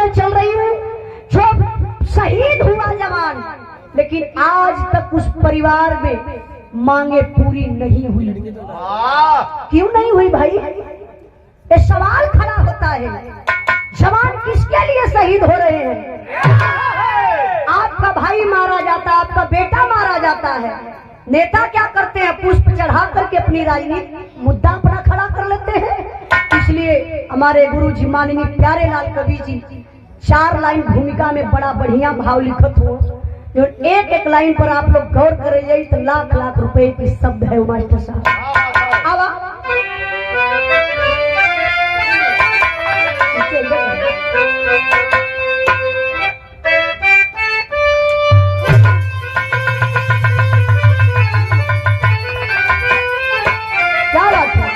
से चल रही हूँ, जो शहीद हुआ जवान, लेकिन आज तक उस परिवार में मांगे पूरी नहीं हुई। क्यों नहीं हुई भाई? ये सवाल खड़ा होता है, जवान किसके लिए शहीद हो रहे हैं? आपका भाई मारा जाता है, आपका बेटा मारा जाता है, नेता क्या करते हैं? पुष्प चढ़ा करके अपनी राजनीतिक मुद्दा अपना खड़ा कर लेते हैं। इसलिए हमारे गुरु जी माननीय प्यारे लाल कवि जी 4 लाइन भूमिका में बड़ा बढ़िया भाव लिखत हो, जो एक एक लाइन पर आप लोग गौर करे जाइए तो लाख लाख रुपए के शब्द है मास्टर साहब। क्या बात है?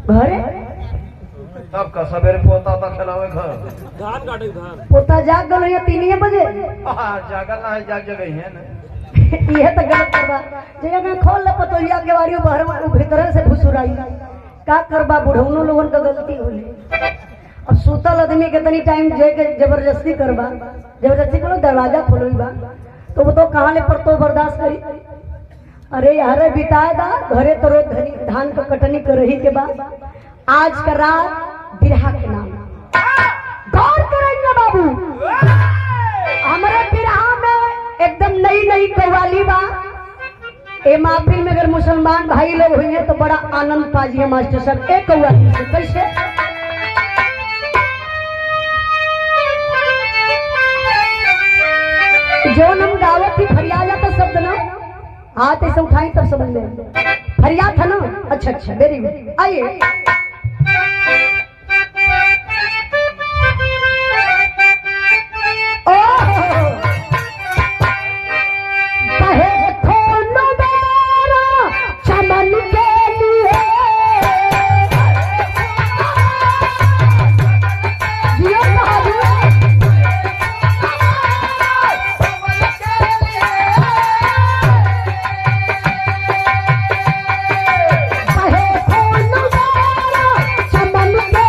घरे सबका सवेरे पोता था खिलावे घर धान काटे धान पोता जाग गलो या 3 बजे जागल ना है, जाग जगह है ना। ये तो गलत करबा, जगह में खोल ले पतोहिया के वारियो बाहर भीतर से घुसुराई का करबा। बुढ़ौनो लोगन का गलती होले। अब सुतल आदमी के तनी टाइम जे के जबरदस्ती करबा, जबरदस्ती करो दरवाजा खोलोइबा तो वो तो कहां ले पर तो बर्दाश्त करी। अरे यार बिताए दा घरे तो रोज धान का कटनी कर रही के बाद आज का रात बिरहा के नाम गौर करेंगे बाबू। हमारे बिरहा में एकदम नई नई कव्वाली बा। ए महफिल में अगर मुसलमान भाई लोग हुए तो बड़ा आनंद पाजिए मास्टर साहब। एक कव्वाली से कैसे जो हम गावत थी फरियाद था शब्द ना हाथ ऐसे उठाई तब समझ में फरियाद था ना। अच्छा अच्छा वेरी गुड। आइए चमन के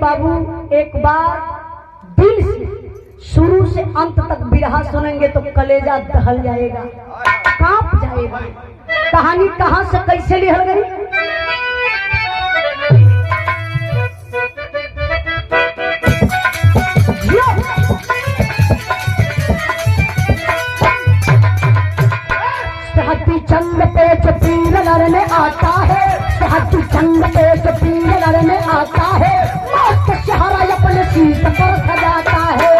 बाबू एक बार दिल से शुरू से अंत तक बिरहा सुनेंगे तो कलेजा दहल जाएगा, कांप जाएगा। कहानी कहां से कैसे लिखल गई? चंद पे चपीर लड़ने आता है, हाथी चंद पे चपीर लड़ने आता है, मौत शहरा अपने सीट पर सजाता है।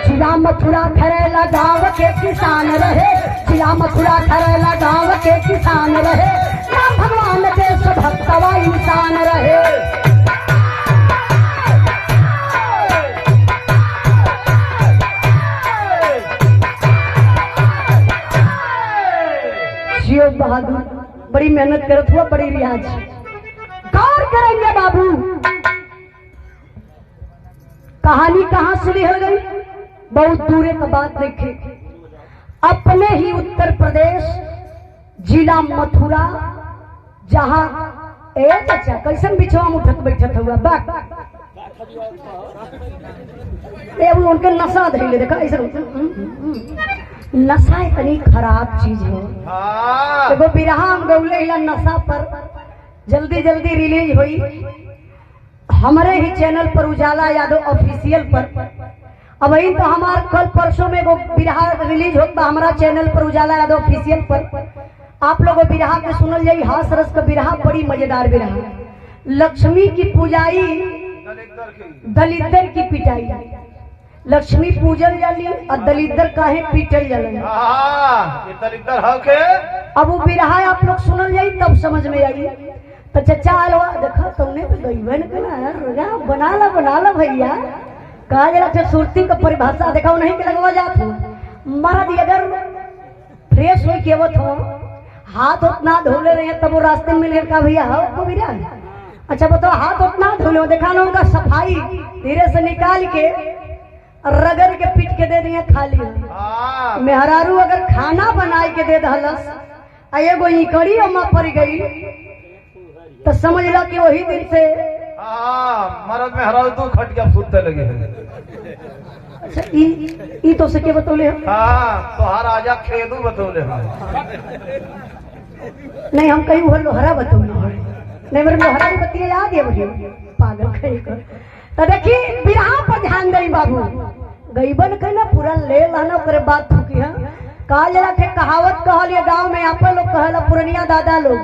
जिला मथुरा खरेला गाँव के किसान रहे, जिला मथुरा खरेला गाँव के किसान रहे, भगवान देश भक्तवा इंसान रहे। जियो बहादुर बड़ी मेहनत करत हुआ, बड़ी रियाज गौर करेंगे बाबू। कहानी कहां से लिखल गई? बहुत दूर का बात देखे, अपने ही उत्तर प्रदेश जिला मथुरा, जहां ए चाचा कैसन बिछवा में उठत बैठत हुआ बा वो उनके नशा धैले देखा ऐसा। नशा इतनी खराब चीज है। एगो बिरहा हम गौले हिला नशा पर जल्दी जल्दी रिलीज हुई हमारे ही चैनल पर उजाला यादव ऑफिशियल पर। अब वही तो हमार कल परसों में वो बिरहा रिलीज होता हमारा चैनल पर उजाला यादव ऑफिशियल पर। आप लोगों बिरहा के सुनल जाई, हास रस का बिरहा, बड़ी मजेदार बिरहा। लक्ष्मी की पूजाई दलिद्दर की पिटाई। लक्ष्मी पूजल जाली और दलिद्दर काहे पीटल जालन। अब वो बिरहा आप लोग सुनल जाई तब समझ में आई। तो चचा अलवा देखा तुमने तो गई बना ला भैया, कहा जरा सुरती का परिभाषा देखा नहीं के लगवा जात हो। मर्द अगर फ्रेश हो केवत हो, हाथ उतना धोले रहे तब वो रास्ते में मिल का भैया हो तो भैया। अच्छा बताओ, हाथ उतना धोले देखा ना उनका सफाई धीरे से निकाल के रगड़ के पीट के दे दिए खाली। मेहरारू अगर खाना बना के दे दहलस एगो इकड़ी अम्मा पड़ गई तो समझ लो कि वही दिन से मरद में हरा तू खट गया सुनते लगे। अच्छा ई तो सके बतौले हम। तो हर आजा खेदू बतौले नहीं, हम कहीं वो लोहरा बतौले नहीं, मेरे लोहरा की बत्ती याद है मुझे, पागल कहीं कर। तो देखिए बिरहा पर ध्यान दई बाबू, गईबन के ना पूरा ले लाना करे बात फूकी है। कहा जला थे कहावत कहल ये गांव में आप लोग कहला पुरनिया दादा लोग,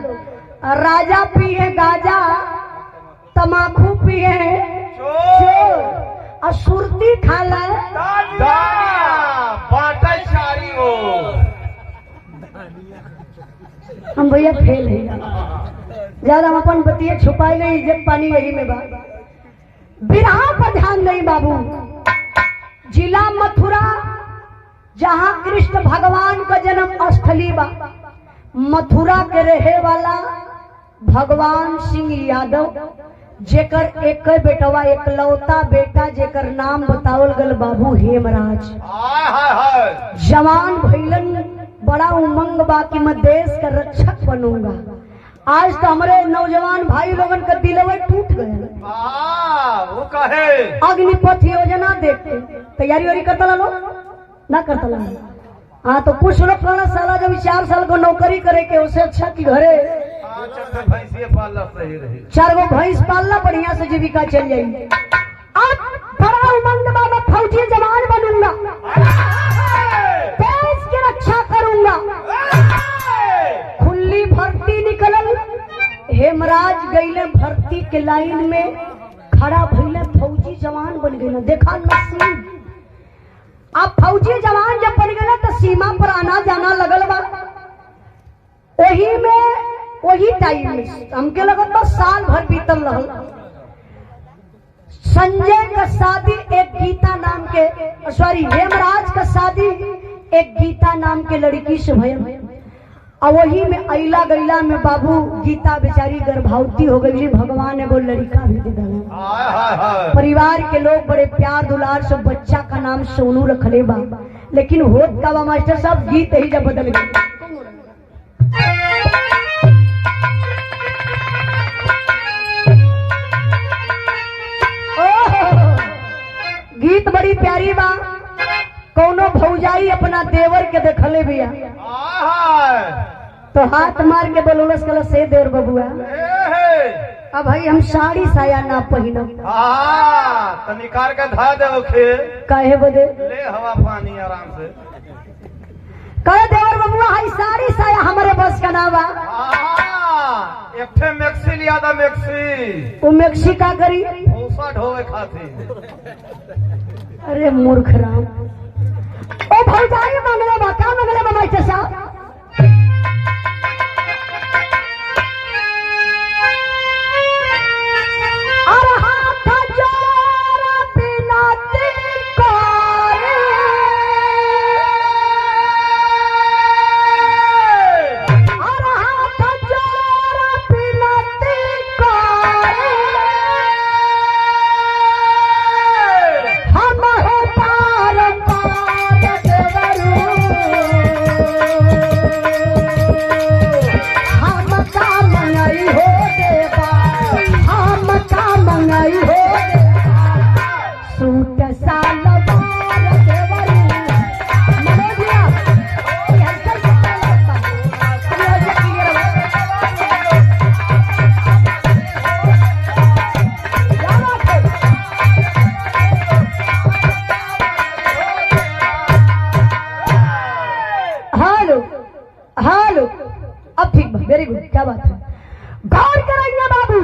राजा पिए गाजा तमाकू पिए चोर और सुरती खाला हम भैया फेल है ज्यादा हम अपन बतिया छुपाई नहीं, इज्जत पानी यही में बात। बिरहा पर ध्यान नहीं बाबू। जिला मथुरा जहां कृष्ण भगवान का जन्म स्थली बा, मथुरा के रहे वाला भगवान सिंह यादव, जेकर एक बेटवा एकलौता बेटा जेकर नाम बतावल गल बाबू हेमराज। जवान भैलन बड़ा उमंग बा कि मैं देश का रक्षक बनूंगा। आज तो हमारे नौजवान भाई लोगन का दिलवे टूट गए। वो कहे अग्निपथ योजना देखते तैयारी वारी करता लो ना करता लो। हाँ तो कुछ लोग कहना साला जब 4 साल को नौकरी करे के उससे अच्छा कि घरे 4 गो भैंस पालना बढ़िया से जीविका चल जाएगी। अब बड़ा उमंग बा मैं फौजी जवान बनूंगा, देश की रक्षा करूंगा। खुली भर्ती निकलल, हेमराज गईले भर्ती के लाइन में खड़ा भइले, फौजी जवान बन गए। देखा नसीब, अब फौजी जवान जब बन गए तो सीमा पर आना जाना लगल बा। वही टाइम में हमके लगत बा साल भर बीतल रहल। संजय का शादी एक गीता नाम के हेमराज का शादी एक गीता नाम के लड़की से भयल। और वही में अइला गैला में बाबू गीता बेचारी गर्भवती हो गई। भगवान एगो लड़का भी दे दिला। हाय हाय हाय। परिवार के लोग बड़े प्यार दुलार से बच्चा का नाम सोनू रखले बा। लेकिन होत का बा मास्टर साहब, गीत ही जब बदल गए। गीत बड़ी प्यारी बा। कौनो भौजाई अपना देवर के देखले बिया तो हाथ मार के बोलोलस कल से देवर बबुआ अब भाई हम साड़ी साया ना पहनब। तो निकाल के धा दे खे काहे बदे ले हवा पानी आराम से। कहे देवर बबुआ हाई साड़ी साया हमारे बस का ना बा। एक ठे मैक्सी लिया था मैक्सी। वो मैक्सी का करी भूसा ढोवे खाती। अरे मूर्ख राम। ओ भौजाई मंगले बा का मंगले बा मास्टर साहब। अरे हाथ जोड़ा पिनाते कोरे। अरे हाथ जोड़ा पिनाते कोरे। हम हो पार पार देवरू। हम का मंगाई हो देवा। हम का मंगाई हो देवा। सूट सालवार देवरू। मनोजिया ओए हंसर कितना लगता मनोजिया क्लियर क्या बात है। हेलो हेलो अब ठीक बा वेरी गुड क्या बात है। गौर करेंगे बाबू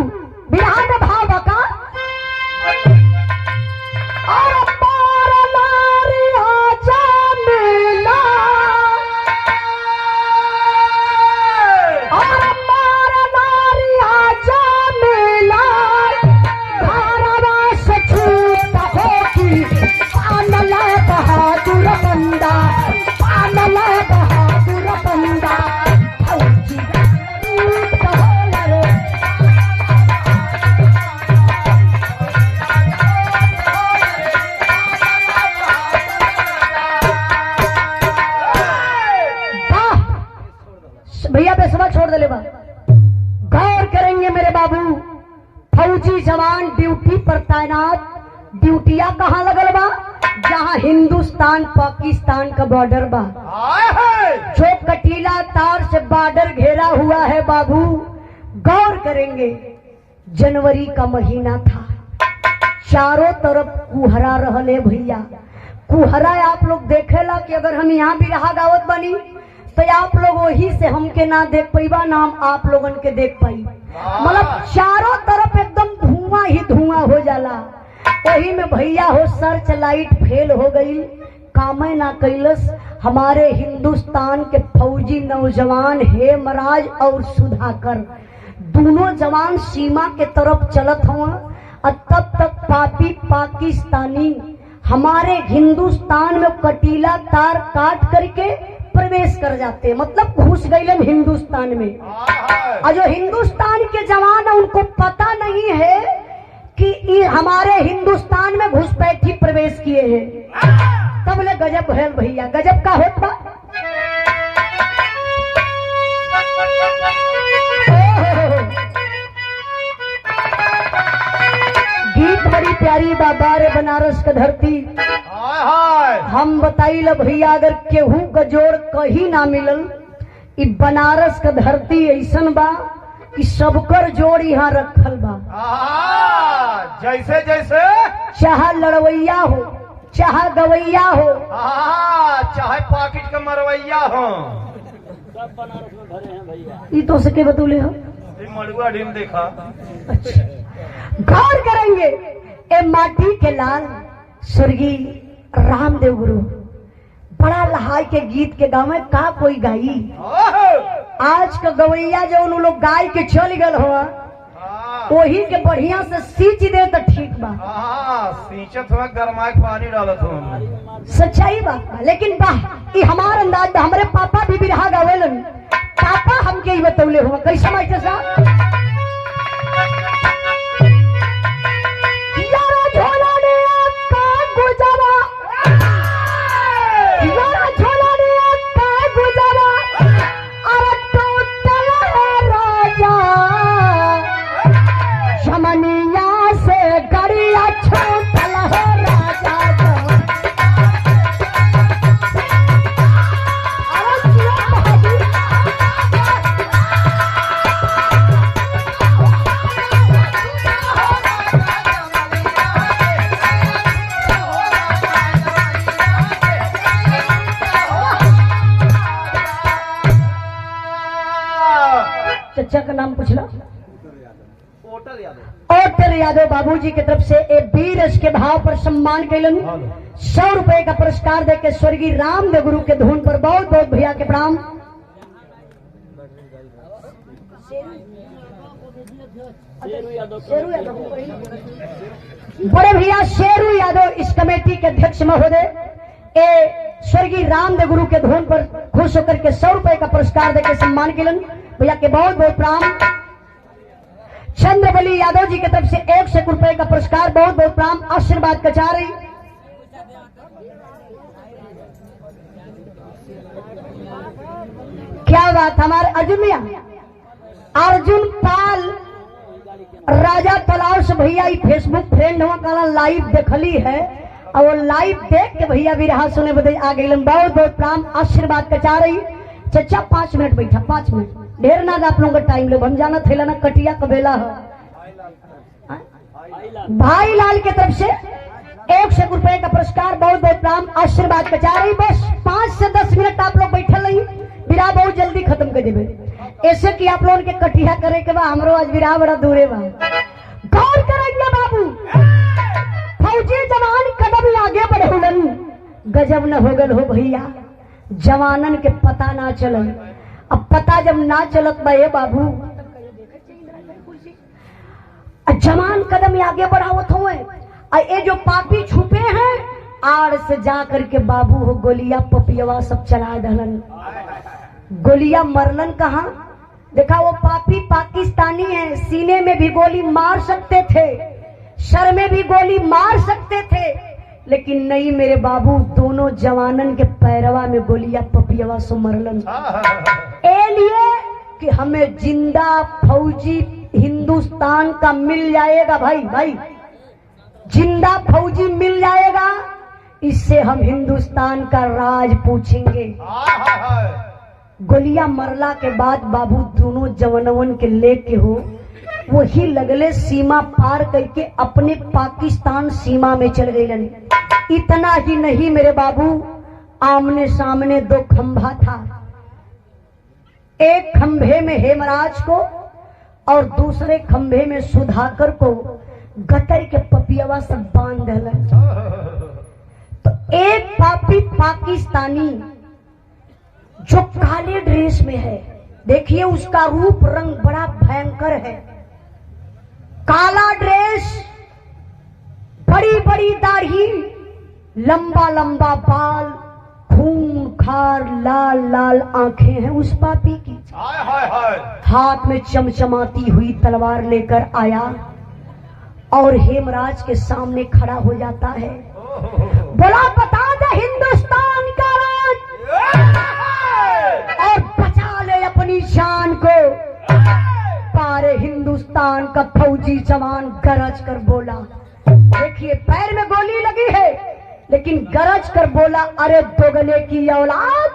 बिरहा में भाव बका। और पार नारी आजा मिला। और पार नारी आजा मिला। भारवा से छूट होगी पानल बहादुर बंदा। पानल बहादुर बंदा। फौजी छूट होला रे। वाह! भैया बेसवा छोड़ दे ले बा। गौर करेंगे मेरे बाबू फौजी जवान ड्यूटी पर तैनात। ड्यूटिया कहाँ लगल बा जहाँ हिंदुस्तान पाकिस्तान का बॉर्डर बा। जो कटीला तार से बॉर्डर घेरा हुआ है बाबू। गौर करेंगे जनवरी का महीना था। चारों तरफ कुहरा रहले भैया। कुहरा आप लोग देखेला कि अगर हम यहाँ भी रहा गावत बनी तो आप लोग वही से हमके ना देख पैबा ना हम आप लोगन के देख पाई। मतलब चारों तरफ एकदम धुआं ही धुआं हो जाला। वही में भैया हो सर्च लाइट फेल हो गई कामे ना कैलस। हमारे हिंदुस्तान के फौजी नौजवान हेमराज और सुधाकर दोनों जवान सीमा के तरफ चलत हुआ। और तब तक पापी पाकिस्तानी हमारे हिंदुस्तान में कटीला तार काट करके प्रवेश कर जाते, मतलब घुस गए हिंदुस्तान में। और जो हिंदुस्तान के जवान है उनको पता नहीं है कि ये हमारे हिंदुस्तान में घुसपैठी प्रवेश किए हैं। तब ले गजब है भैया। गजब का होता गीत बड़ी प्यारी बाबा रे बनारस का धरती। हम बताई ल भैया अगर केहू का जोड़ कहीं ना मिलल इ बनारस का धरती ऐसन बा कि सबकर जोड़ यहाँ रखल बा। जैसे जैसे चाहे लड़वैया हो चाहे गवैया हो चाहे पॉकेट का मरवैया हो। ये तो सके बतूले हो मड़ुआ ढीम देखा। अच्छा गौर करेंगे ए माटी के लाल स्वर्गीय रामदेव गुरु बड़ा लहाई के गीत के गाँव में का कोई गाई। आज का गवैया जो उन लोग गाय के चल गल हुआ वही के बढ़िया से सींच दे तो ठीक बा। सींचत हुआ गरमा के पानी डालत हो सच्चाई बात बा। लेकिन वाह ये हमार अंदाज बा। हमारे पापा भी बिरहा गावेलन। पापा हमके ही बतौले हुआ कैसे मास्टर साहब यारा झोला ने का गुजारा यारा झोला ने का गुजारा अरे टोटल है राजा जमनिया से गड़िया छोटल है राजा चचा का नाम पूछला ओटल यादव बाबूजी की तरफ से एक वीर रस के भाव पर सम्मान कैलन 100 रुपए का पुरस्कार देके स्वर्गीय रामदेव गुरु के धुन पर बहुत बहुत भैया के प्रणाम। बड़े भैया शेरू यादव इस कमेटी के अध्यक्ष महोदय स्वर्गीय रामदेव गुरु के धुन पर खुश होकर के 100 रुपए का पुरस्कार देकर सम्मान किलन भैया के बहुत बहुत प्रणाम। चंद्रबली यादव जी की तरफ से 100 रुपए का पुरस्कार बहुत बहुत प्रणाम आशीर्वाद कचारी। क्या बात हमारे अर्जुन भैया अर्जुन पाल राजा तालाब से भैया फेसबुक फ्रेंड हुआ काला लाइव देखली है और वो लाइव देख के भैया भी रहा सुने बदे आ गई बहुत बहुत प्रणाम आशीर्वाद कचा रही। चचा 5 मिनट बैठा 5 मिनट ढेर ना आप लोगों का टाइम लो हम जाना थे ना कटिया कबेला है भाई लाल की तरफ से 100 रुपए का पुरस्कार बहुत बहुत प्रणाम आशीर्वाद कचा रही। बस 5 से 10 मिनट आप लोग बैठे रही विराह बहुत जल्दी खत्म कर देवे ऐसे कि आप लोगों के कटिया करे के बाद हमरो आज विराह बड़ा दूरे बा गौर करेंगे बाबू फौजी जवान कदम आगे बढ़े गजब न हो गल हो भैया जवानन के पता ना चलन अब पता जब ना चलत बा ये बाबू जवान कदम आगे बढ़ावत हुए ये जो पापी छुपे हैं आड़ से जा करके बाबू हो गोलियां पपियवा सब चला दलन गोलियां मरलन कहा देखा वो पापी पाकिस्तानी है सीने में भी गोली मार सकते थे सर में भी गोली मार सकते थे लेकिन नहीं मेरे बाबू दोनों जवानन के पैरवा में गोलियां पपियवा सो मरलन ए लिए कि हमें जिंदा फौजी हिंदुस्तान का मिल जाएगा भाई भाई जिंदा फौजी मिल जाएगा इससे हम हिंदुस्तान का राज पूछेंगे। गोलियां मरला के बाद बाबू दोनों जवानवन के लेके हो वही लगले सीमा पार करके अपने पाकिस्तान सीमा में चल गए। इतना ही नहीं मेरे बाबू आमने सामने 2 खंभा था एक खंभे में हेमराज को और दूसरे खंभे में सुधाकर को गटर के पपियवा से बांध दिला। तो एक पापी पाकिस्तानी जो काले ड्रेस में है देखिए उसका रूप रंग बड़ा भयंकर है काला ड्रेस बड़ी बड़ी दाढ़ी लंबा लंबा बाल खून खार लाल लाल आंखें हैं उस पापी की हाथ में चमचमाती हुई तलवार लेकर आया और हेमराज के सामने खड़ा हो जाता है बोला बता दे हिंदुस्तान का राज और बचा ले अपनी जान को। पारे हिंदुस्तान का फौजी जवान गरज कर बोला देखिए पैर में गोली लगी है लेकिन गरज कर बोला अरे दोगले की औलाद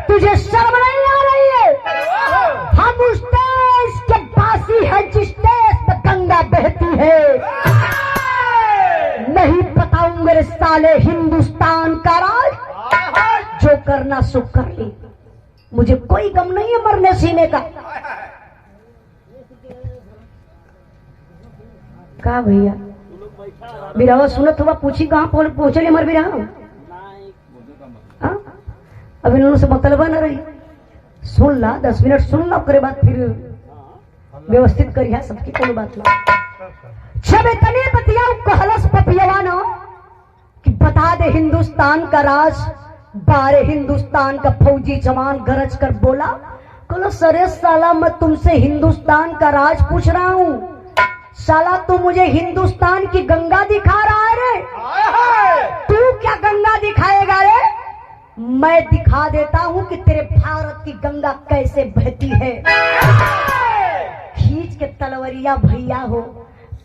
तुझे शर्म नहीं आ रही है हम उस देश के वासी हैं जिस देश में गंगा बहती है नहीं बताऊं मेरे साले हिंदुस्तान का राज जो करना सो कर ले मुझे कोई गम नहीं है मरने सीने का। का भैया बिरावा सुनत हुआ पूछी कहाँ पहुंचले हमारे बिराह अब इन से मतलब न रही सुन ला 10 मिनट सुन ला करे बाद फिर व्यवस्थित करिया सबकी कोई बात ना जब इतने बतिया कहलस पपियवा न कि बता दे हिंदुस्तान का राज बारे हिंदुस्तान का फौजी जवान गरज कर बोला, बोलो सरे साला मैं तुमसे हिंदुस्तान का राज पूछ रहा हूँ, साला तू मुझे हिंदुस्तान की गंगा दिखा रहा है रे? तू क्या गंगा दिखाएगा रे? मैं दिखा देता हूँ कि तेरे भारत की गंगा कैसे बहती है। खींच के तलवरिया भैया हो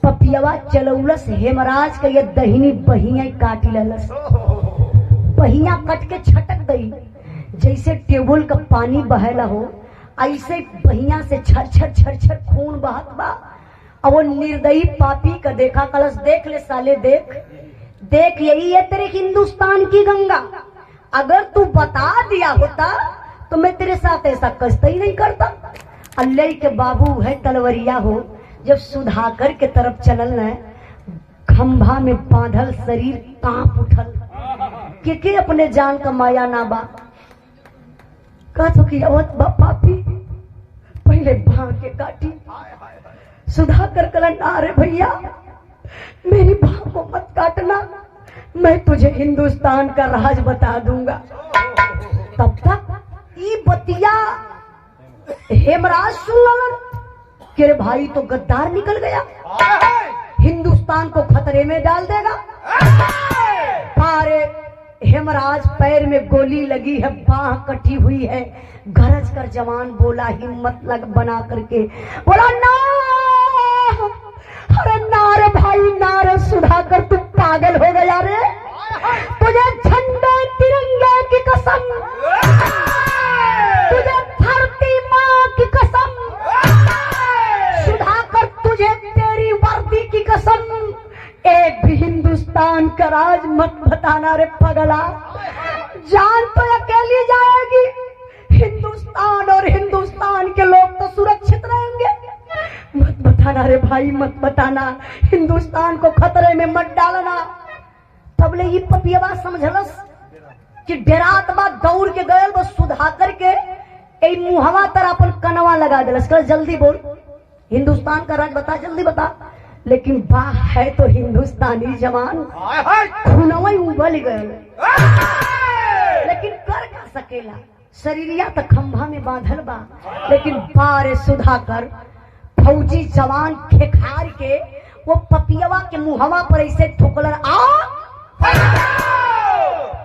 पपियवा चलौलस हेमराज का ये दहिनी बहिया काटी ललस, बहिया कट के छटक गई, जैसे टेबल का पानी बहला हो ऐसे बहिया से छर छर छर छर खून बहत बा। अब वो निर्दयी पापी का देखा कलश, देख ले साले देख देख, यही है तेरे हिंदुस्तान की गंगा। अगर तू बता दिया होता तो मैं तेरे साथ ऐसा कष्ट ही नहीं करता। अल्लाह के बाबू है तलवरिया हो, जब सुधाकर के तरफ चलल न, खंभा में बांधल शरीर कांप उठल, के अपने जान का माया ना बा। कहतो कि अवत बा पापी पहले भाग के काटी। सुधाकर कलन, अरे भैया मेरी भाग को मत काटना, मैं तुझे हिंदुस्तान का राज बता दूंगा। तब तक ये बतिया हेमराज सुन कि भाई तो गद्दार निकल गया, हिंदुस्तान को खतरे में डाल देगा। पारे हेमराज पैर में गोली लगी है, बाह कटी हुई है, गरज कर जवान बोला हिम्मत लग बना करके बोला, ना अरे नारे भाई नारे, सुधाकर तू पागल हो गया रे, तुझे झंडे तिरंगे की कसम, तुझे धरती माँ की कसम, सुधाकर तुझे तेरी वर्दी की कसम, एक भी हिंदुस्तान का राज मत बताना रे पगला, जान तो अकेली जाएगी, हिंदुस्तान और हिंदुस्तान के लोग तो सुरक्षित रहेंगे। मत बताना रे भाई मत बताना, हिंदुस्तान को खतरे में मत डालना। तबले ये पपियवा समझलस कि डेरात बा, दौड़ के गयल बस सुधाकर के ए मुहवा तर अपन कनवा लगा दिलस, कल जल्दी बोल हिंदुस्तान का राज बता, जल्दी बता। लेकिन बा है तो हिंदुस्तानी जवान, खूनवा उबल गए, लेकिन कर क्या सकेला, शरीरिया तो खंभा में बांधल बा। लेकिन बारे सुधाकर फौजी जवान खेखार के वो पपियवा के मुहवा पर ऐसे ठोकलन,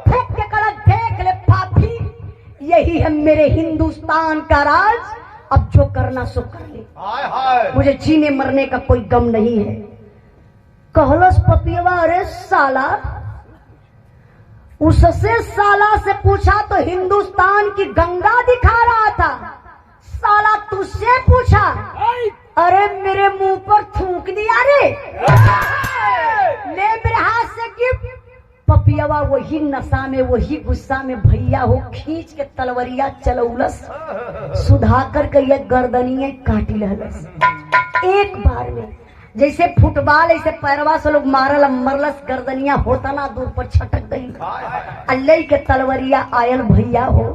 ठोक के कला, देख ले पापी यही है मेरे हिंदुस्तान का राज, अब जो करना सो कर ले, मुझे जीने मरने का कोई गम नहीं है। कहलस पपियवा, अरे साला, उससे साला से पूछा तो हिंदुस्तान की गंगा दिखा रहा था, साला तुझसे पूछा, अरे मेरे मुंह पर थूक दिया रे, ले मेरे हाथ से गिफ्ट। पपियवा वही नशा में वही गुस्सा में भैया हो खींच के तलवरिया चलौलस, सुधाकर के ये गर्दनिये काटी लहलस एक बार में, जैसे फुटबॉल ऐसे पैरवा से लोग मारल मरलस, गर्दनिया होता ना दूर पर छटक गई। अल्लाह के तलवरिया आयल भैया हो,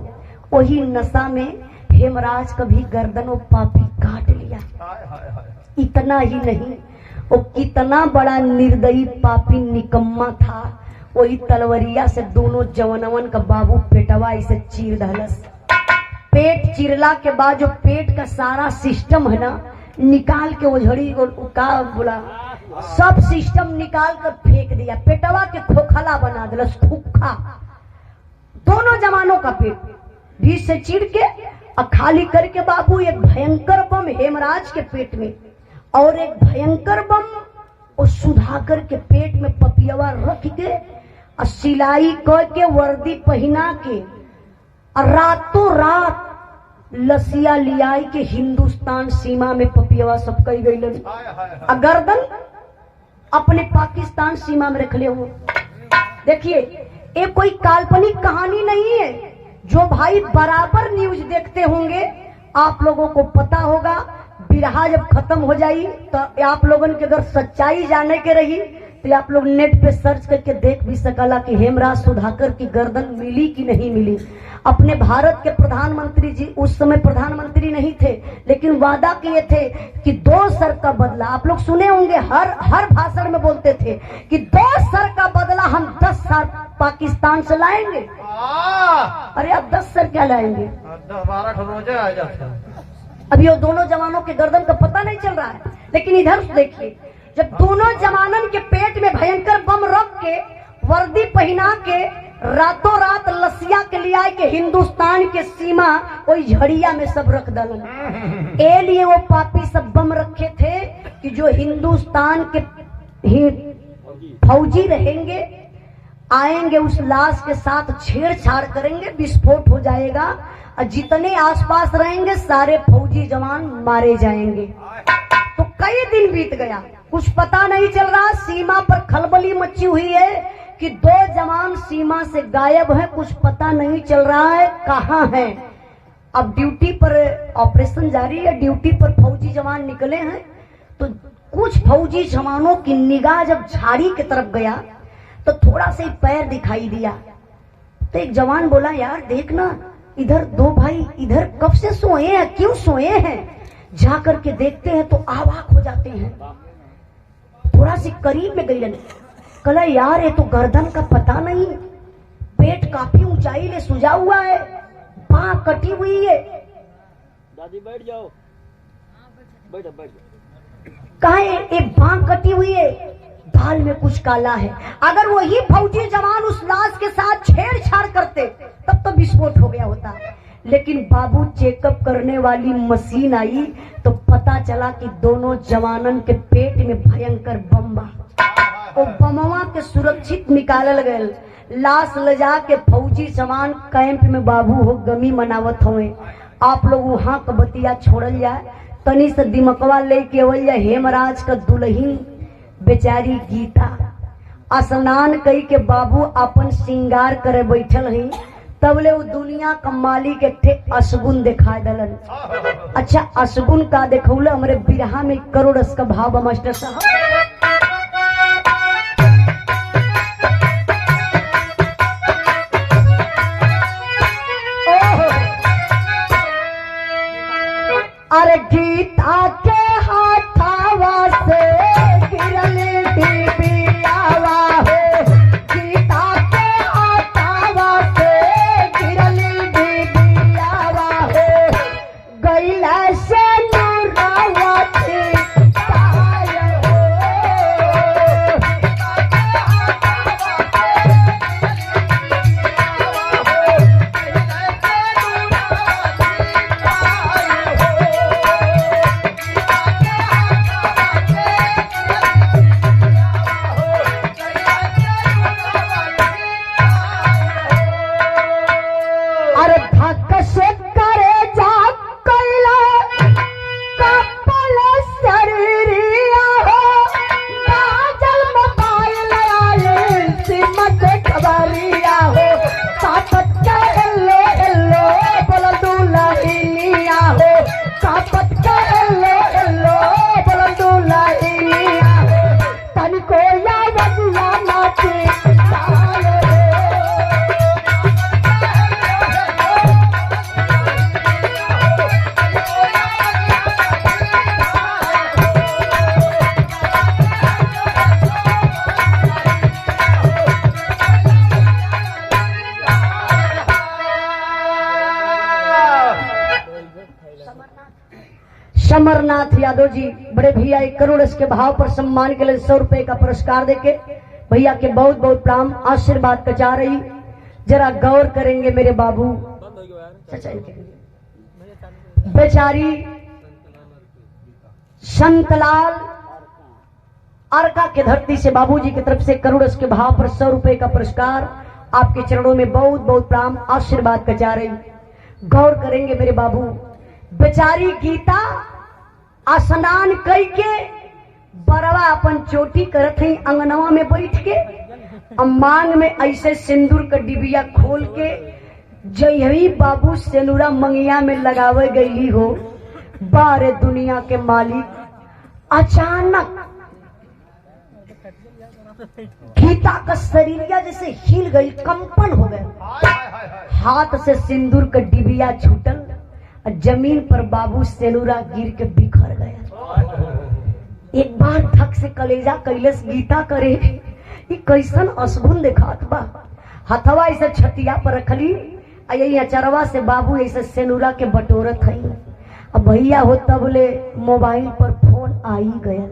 वही नशा में हेमराज कभी गर्दनों पापी काट लिया। इतना ही नहीं, वो कितना बड़ा निर्दयी पापी निकम्मा था, वही तलवरिया से दोनों जवनवन का बाबू पेटवा इसे चीर दहलस। पेट चिरला के बाद जो पेट का सारा सिस्टम है ना, निकाल के ओझड़ी का बोला सब सिस्टम निकाल कर फेंक दिया, पेटवा के खोखला बना दिला, खोखा दोनों जवानों का पेट बीच से चीर के और खाली करके बाबू एक भयंकर बम हेमराज के पेट में और एक भयंकर बम उस सुधाकर के पेट में पपियवा रख के और सिलाई करके वर्दी पहना के और रातों रात लसिया लियाई के हिंदुस्तान सीमा में पपियवा सब कही गई, गर्दन अपने पाकिस्तान सीमा में रख ले हुए। देखिए ये कोई काल्पनिक कहानी नहीं है, जो भाई बराबर न्यूज देखते होंगे आप लोगों को पता होगा। बिरहा जब खत्म हो जाई तो आप लोगन के अगर सच्चाई जाने के रही तो आप लोग नेट पे सर्च करके देख भी सकला कि हेमराज सुधाकर की गर्दन मिली कि नहीं मिली। अपने भारत के प्रधानमंत्री जी उस समय प्रधानमंत्री नहीं थे, लेकिन वादा किए थे कि 2 सर का बदला, आप लोग सुने होंगे, हर भाषण में बोलते थे कि 2 सर का बदला हम 10 साल पाकिस्तान से लाएंगे। अरे आप 10 सर क्या लाएंगे, 10-12 रोजे आ जाते। अभी वो दोनों जवानों के गर्दन का पता नहीं चल रहा है। लेकिन इधर देखिए, जब दोनों जवानन के पेट में भयंकर बम रख के वर्दी पहना के रातों रात लसिया के लिए आए के हिंदुस्तान के सीमा कोई झड़िया में सब रख दलन, ए लिए वो पापी सब बम रखे थे कि जो हिंदुस्तान के फौजी रहेंगे आएंगे उस लाश के साथ छेड़छाड़ करेंगे, विस्फोट हो जाएगा और जितने आसपास रहेंगे सारे फौजी जवान मारे जाएंगे। तो कई दिन बीत गया, कुछ पता नहीं चल रहा, सीमा पर खलबली मची हुई है कि 2 जवान सीमा से गायब हैं, कुछ पता नहीं चल रहा है कहाँ है। अब ड्यूटी पर ऑपरेशन जारी है, ड्यूटी पर फौजी जवान निकले हैं, तो कुछ फौजी जवानों की निगाह जब झाड़ी की तरफ गया तो थोड़ा सा ही पैर दिखाई दिया। तो एक जवान बोला, यार देखना इधर 2 भाई इधर कब से सोए हैं, क्यों सोए हैं? जा करके देखते हैं तो अवाक हो जाते हैं। थोड़ा सी करीब में गई, कला यार ये तो गर्दन का पता नहीं, पेट काफी ऊंचाई ले सुजा हुआ है, बांह कटी हुई है। दादी बैठ जाओ, बैठ बैठ। कहा ये बांह कटी हुई है, बाल में कुछ काला है। अगर वही फौजी जवान उस लाश के साथ छेड़छाड़ करते तब तो विस्फोट हो गया होता। लेकिन बाबू चेकअप करने वाली मशीन आई तो पता चला कि दोनों जवानन के पेट में भयंकर बम बा। वो बमवा के सुरक्षित निकालल गए, लाश ले जा के फौजी जवान कैंप में बाबू हो गमी मनावत हुए। आप लोग वहां का बतिया छोड़ल जाए, तनी से दिमकवा लेके अवल जाए। हेमराज का दुल्हन बेचारी गीता स्नान कई के बाबू अपन श्रृंगार करे बैठल है, तबले वो दुनिया का मालिक एक थे अशगुन दिखा दलन। अच्छा अशगुन का देखौल हमारे बिरहा में करोड़ का भाव मास्टर साहब। अरे गीता के हाथावा से गिरल डिबियावा हो, गीता के हाथावा से गिरल डिबियावा हो, गैला से नूरावती तार हो। अरे भक्त से करे जा कैला कपल शरीरिया हो, बाजल मोबाइल आए सिमत खबरिया हो, सापत का हेलो हेलो बोल दुल्हनिया हो, सापत का हेलो हेलो बोल दुल्हनिया हो, तनिको या बदला माटी समरनाथ यादव जी बड़े भैया 1 करोड़ के भाव पर सम्मान के लिए 100 रुपए का पुरस्कार देके भैया के बहुत बहुत प्रणाम आशीर्वाद का जा रही। जरा गौर करेंगे मेरे बाबू बेचारी संतलाल अरका के धरती से बाबूजी की तरफ से 1 करोड़ के भाव पर 100 रुपए का पुरस्कार आपके चरणों में बहुत बहुत प्रणाम आशीर्वाद का जा रही। गौर करेंगे मेरे बाबू, बेचारी गीता स्नान कई के बरवा अपन चोटी करत है अंगनवा में बैठ के, मांग में ऐसे सिंदूर का डिबिया खोल के जयही बाबू सेनुरा मंगिया में लगावे गई हो। बारे दुनिया के मालिक अचानक गीता का शरीरिया जैसे हिल गई, कंपन हो गए। हाथ से सिंदूर का डिबिया छूटल, जमीन पर बाबू सेनुरा गिर के बिखर गया। एक बार थक से कलेजा कैलस गीता करे, ये कैसन असगुन देखात बा। हथवा ऐसे छतिया पर रखली, यही अचरवा से बाबू ऐसे सेनुरा के बटोरत हई। अब भैया हो तब ले मोबाइल पर फोन आई गया,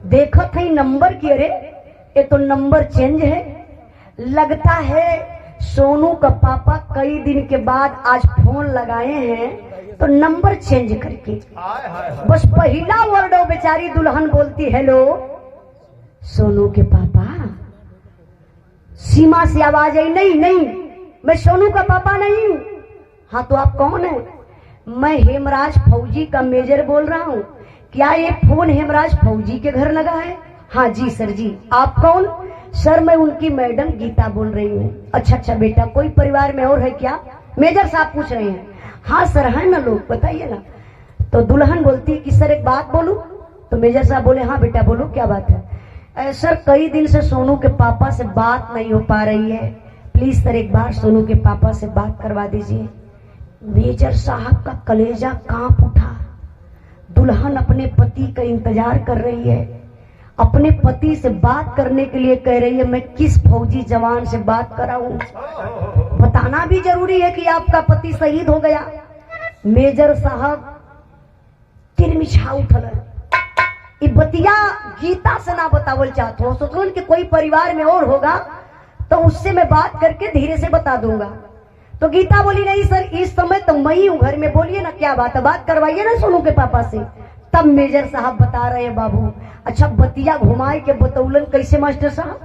देखत है नंबर की, अरे ये तो नंबर चेंज है। लगता है सोनू का पापा कई दिन के बाद आज फोन लगाए हैं तो नंबर चेंज करके। बस पहला वर्ड हो बेचारी दुल्हन बोलती, हेलो सोनू के पापा। सीमा से आवाज आई, नहीं नहीं मैं सोनू का पापा नहीं हूँ। हाँ तो आप कौन है? मैं हेमराज फौजी का मेजर बोल रहा हूँ। क्या ये फोन हेमराज फौजी के घर लगा है? हाँ जी सर जी। आप कौन? सर मैं उनकी मैडम गीता बोल रही हूँ। अच्छा अच्छा बेटा, कोई परिवार में और है क्या? मेजर साहब पूछ रहे हैं। हाँ सर है ना लोग, बताइए ना। तो दुल्हन बोलती कि सर एक बात बोलूं? तो मेजर साहब बोले हाँ बेटा बोलो, क्या बात है? सर कई दिन से सोनू के पापा से बात नहीं हो पा रही है, प्लीज सर एक बार सोनू के पापा से बात करवा दीजिए। मेजर साहब का कलेजा कांप उठा। दुल्हन अपने पति का इंतजार कर रही है, अपने पति से बात करने के लिए कह रही है। मैं किस फौजी जवान से बात कराऊं? बताना भी जरूरी है कि आपका पति शहीद हो गया। मेजर साहब तिरमिछा उठल, बतिया गीता से ना बतावल चाहते हो, सोचल कि कोई परिवार में और होगा तो उससे मैं बात करके धीरे से बता दूंगा। तो गीता बोली नहीं सर इस समय तो मैं ही हूँ घर में, बोलिए ना क्या बात है, बात करवाइए ना सोनू के पापा से। तब मेजर साहब बता रहे हैं बाबू। अच्छा बतिया घुमाए के बतौलन कैसे मास्टर साहब?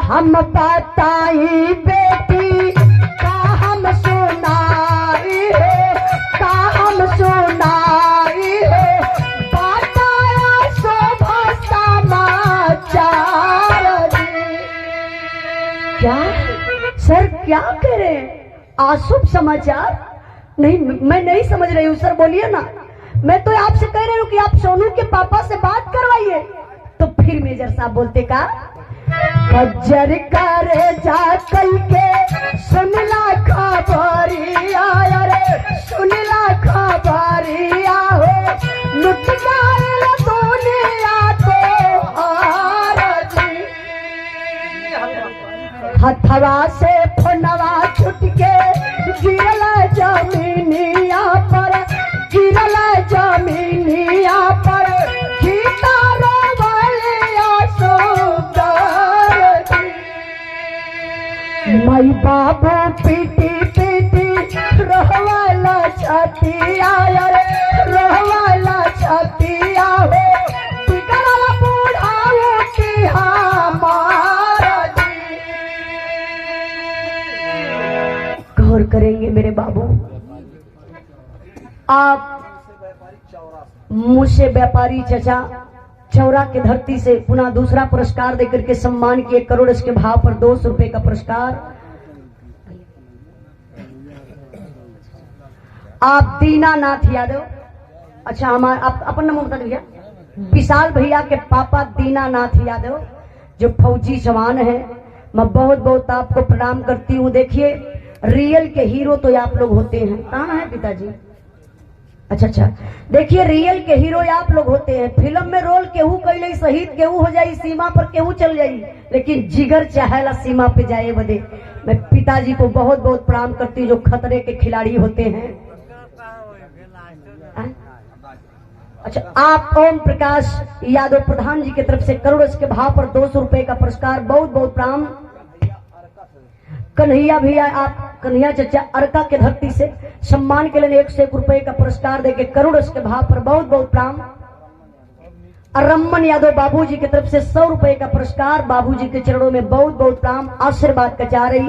हम बताई बेटी का हम सुनाई है, का हम सुनाई है, बताया शोभा समाचार। क्या सर क्या कह रहे हैं? अशुभ समाचार? नहीं मैं नहीं समझ रही हूँ सर, बोलिए ना। मैं तो आपसे कह रही हूँ कि आप सोनू के पापा से बात करवाइए। तो फिर मेजर साहब बोलते का बज्जर करे जा कल के सुनला खबरिया, रे सुनला खबरिया हो, लुट गइल दुनिया तो आरती। हथवा से फोनवा छुट के गिरल जमीनिया पर, गिरल जमीनिया पर, गीता रोवलिया सुंदर। माई बाबू पीटी पीटी रहवाला छतिया, रे रहवाला छतिया हो, बिगड़ल बूढ़ा की हमारा जी। गौर करेंगे मेरे बाबू, आप मुझसे व्यापारी चचा चौरा के धरती से पुनः दूसरा पुरस्कार देकर के सम्मान किए, 1 करोड़ इसके भाव पर 200 रुपए का पुरस्कार। आप दीनानाथ यादव, अच्छा हमारा अपन नाम बता दीजिए। विशाल भैया के पापा दीनानाथ यादव जो फौजी जवान है, मैं बहुत बहुत आपको प्रणाम करती हूँ। देखिए रियल के हीरो तो आप लोग होते हैं। कहाँ है पिताजी? अच्छा अच्छा, देखिए रियल के हीरो आप लोग होते हैं। फिल्म में रोल केहू कैले शहीद केहू हो जाई, सीमा पर केहू चल जाई, लेकिन जिगर चाहेला सीमा पे जाए बदे। मैं पिताजी को बहुत बहुत प्रणाम करती हूँ जो खतरे के खिलाड़ी होते हैं। अच्छा आप ओम प्रकाश यादव प्रधान जी की तरफ से 1 करोड़ के भाव पर 200 रुपए का पुरस्कार, बहुत बहुत प्रणाम। कन्हैया भैया, आप कन्हैया चचा अरका के धरती से सम्मान के लिए 101 रुपए का पुरस्कार देके 1 करोड़ के भाव पर बहुत बहुत प्रणाम। रमन यादव बाबूजी की तरफ से 100 रुपए का पुरस्कार, बाबूजी के चरणों में बहुत बहुत प्रणाम, आशीर्वाद का चाह रही।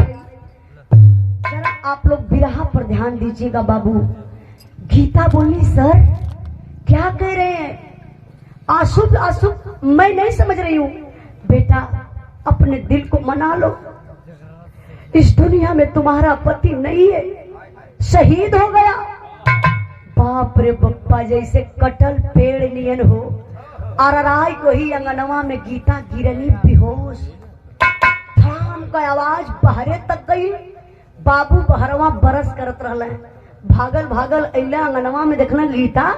जरा आप लोग बिरहा पर ध्यान दीजिएगा बाबू। गीता बोली सर क्या कह रहे हैं? अशुभ अशुभ मैं नहीं समझ रही हूँ। बेटा अपने दिल को मना लो। इस दुनिया में तुम्हारा पति नहीं है, शहीद हो गया। बाप रे बप्पा, जैसे कटल पेड़ नियन हो। अरराय को ही अंगनवा में गीता गिरनी बेहोश। थाम का आवाज बहरे तक गई। बाबू बहरवा बरस करत रहले। भागल भागल अइला अंगनवा में देखना गीता,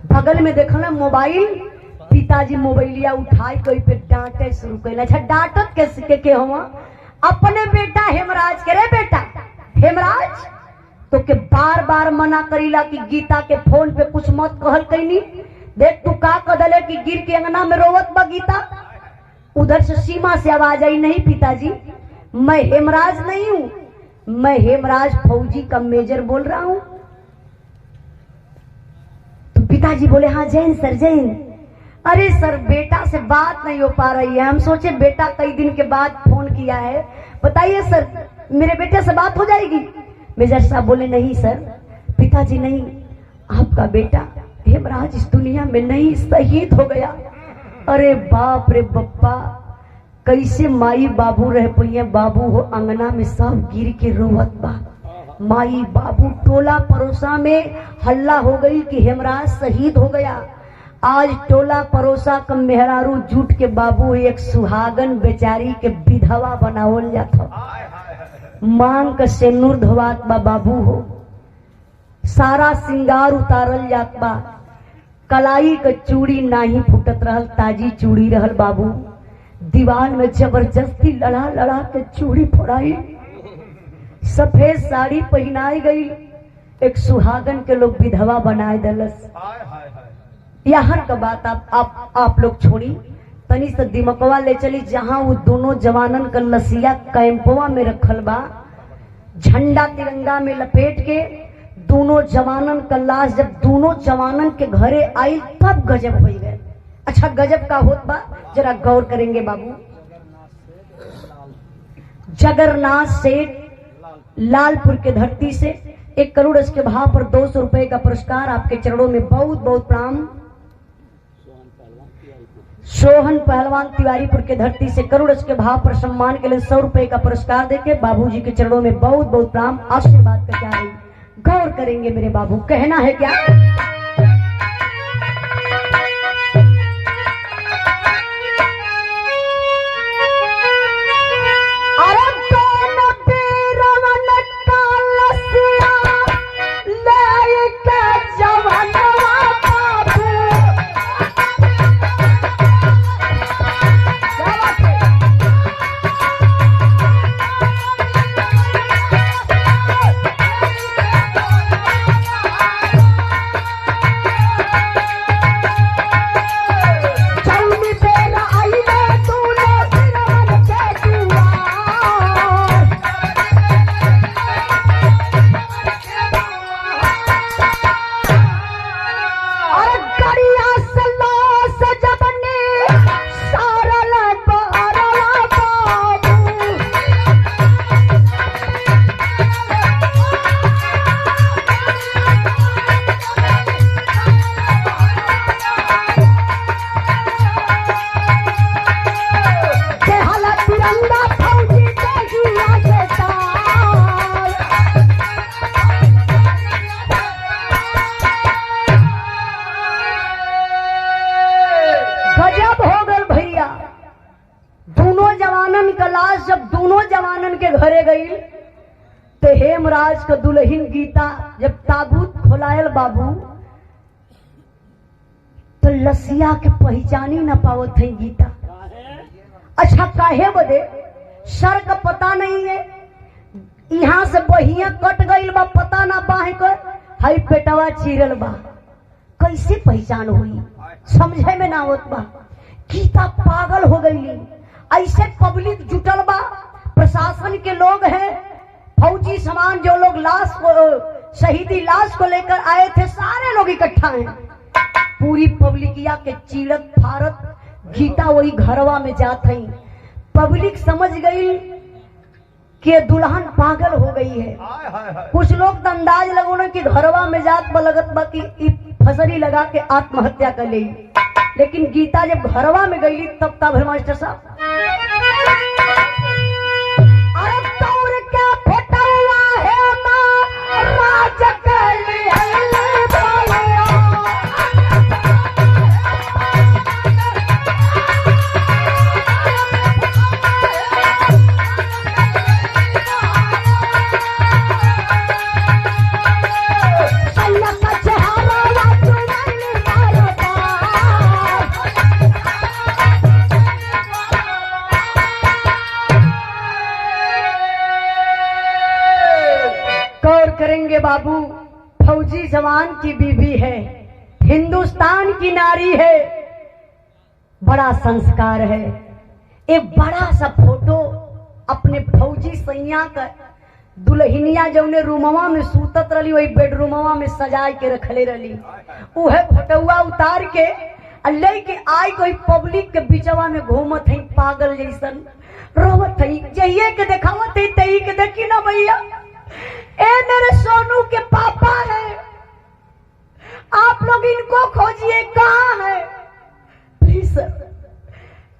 बगल में देखना मोबाइल। पिताजी मोबाइलिया उठाई कोई पे डांटे शुरू कैला। अच्छा डांटत कैसे के हुआ? अपने बेटा हेमराज के रे बेटा हेमराज तो के बार बार मना करीला कि गीता के फोन पे कुछ मत कहल कैनी। देख तू का कदले कि गिर के अंगना में रोवत बा गीता। उधर से सीमा से आवाज आई, नहीं पिताजी मैं हेमराज नहीं हूं, मैं हेमराज फौजी का मेजर बोल रहा हूं। तो पिताजी बोले हाँ जैन सर जैन। अरे सर बेटा से बात नहीं हो पा रही है, हम सोचे बेटा कई दिन के बाद फोन किया है, बताइए सर मेरे बेटे से बात हो जाएगी। मेजर साहब बोले नहीं सर, पिताजी नहीं, आपका बेटा हेमराज इस दुनिया में नहीं, शहीद हो गया। अरे बाप रे बप्पा, कैसे माई बाबू रह पइए। बाबू हो अंगना में सब गिर के रोवत बा। माई बाबू टोला परोसा में हल्ला हो गई कि हेमराज शहीद हो गया। आज टोला परोसा का मेहरारू जूट के बाबू एक सुहागन बेचारी के विधवा बनावल जाता। मांग का सेनुर धोवात बा बाबू हो, सारा सिंगार उतारल जात बा। कलाई का चूड़ी नाही फुटत रहल, ताजी चूड़ी रहल बाबू। दीवार में जबरदस्ती लड़ा लड़ा के चूड़ी फोड़ाई। सफेद साड़ी पहनाई गई। एक सुहागन के लोग विधवा बनाए दलस। यहाँ का बात आप लोग छोड़ी, तनी से दिमकवा ले चली जहां वो दोनों जवानन का लसिया कैंपवा में रखल बा। झंडा तिरंगा में लपेट के दोनों जवानन का लाश जब दोनों जवानन के घरे आई तब गजब हो गए। अच्छा गजब का होत बा, जरा गौर करेंगे बाबू। जगन्नाथ सेठ लालपुर के धरती से 1 करोड़ इसके भाव पर 200 रुपए का पुरस्कार आपके चरणों में बहुत बहुत प्रणाम। सोहन पहलवान तिवारीपुर के धरती से करोड़ इसके भाव पर सम्मान के लिए 100 रुपए का पुरस्कार देके बाबूजी के चरणों में बहुत बहुत प्रणाम, आशीर्वाद करके आ रही। गौर करेंगे मेरे बाबू, कहना है क्या? घरे गई तो हेमराज का दुल्हन गीता जब ताबूत खोलायल बाबू तो लसिया के पहचानी न पावत है गीता। अच्छा काहे बदे? सर का पता नहीं है, यहाँ से बहिया कट गई बा, पता ना बाहे कर हाई पेटवा चीरल बा, कैसे पहचान हुई समझे में ना होत बा। गीता पागल हो गई। ऐसे पब्लिक जुटल बा, प्रशासन के लोग हैं, फौजी समान जो लोग लाश को शहीदी लाश को लेकर आए थे सारे लोग इकट्ठा हैं। पूरी पब्लिकिया के चीरत फारत गीता वही घरवा में जात है। पब्लिक समझ गई कि दुल्हन पागल हो गई है। कुछ लोग तो अंदाज लगोना कि घरवा में जात लगत बा कि फसरी लगा के आत्महत्या कर ली, लेकिन गीता जब घरवा में गई तब तब मास्टर साहब गौर करेंगे बाबू, फौजी जवान की बीवी है, हिंदुस्तान की नारी है, बड़ा संस्कार है। एक बड़ा सा फोटो अपने फौजी सैया का दुल्हनिया जौने रूमवा में सूतत रही वही बेडरूमवा में सजा के रखले रही, उहे फोटोवा उतार के ले के आई कोई पब्लिक के बीचवा में घूमत है पागल जैसन रोवत है। जइए के देखावत है तई के देखी ना भैया, ए मेरे सोनू के पापा है, आप लोग इनको खोजिए, कहाँ है? प्लीज सर,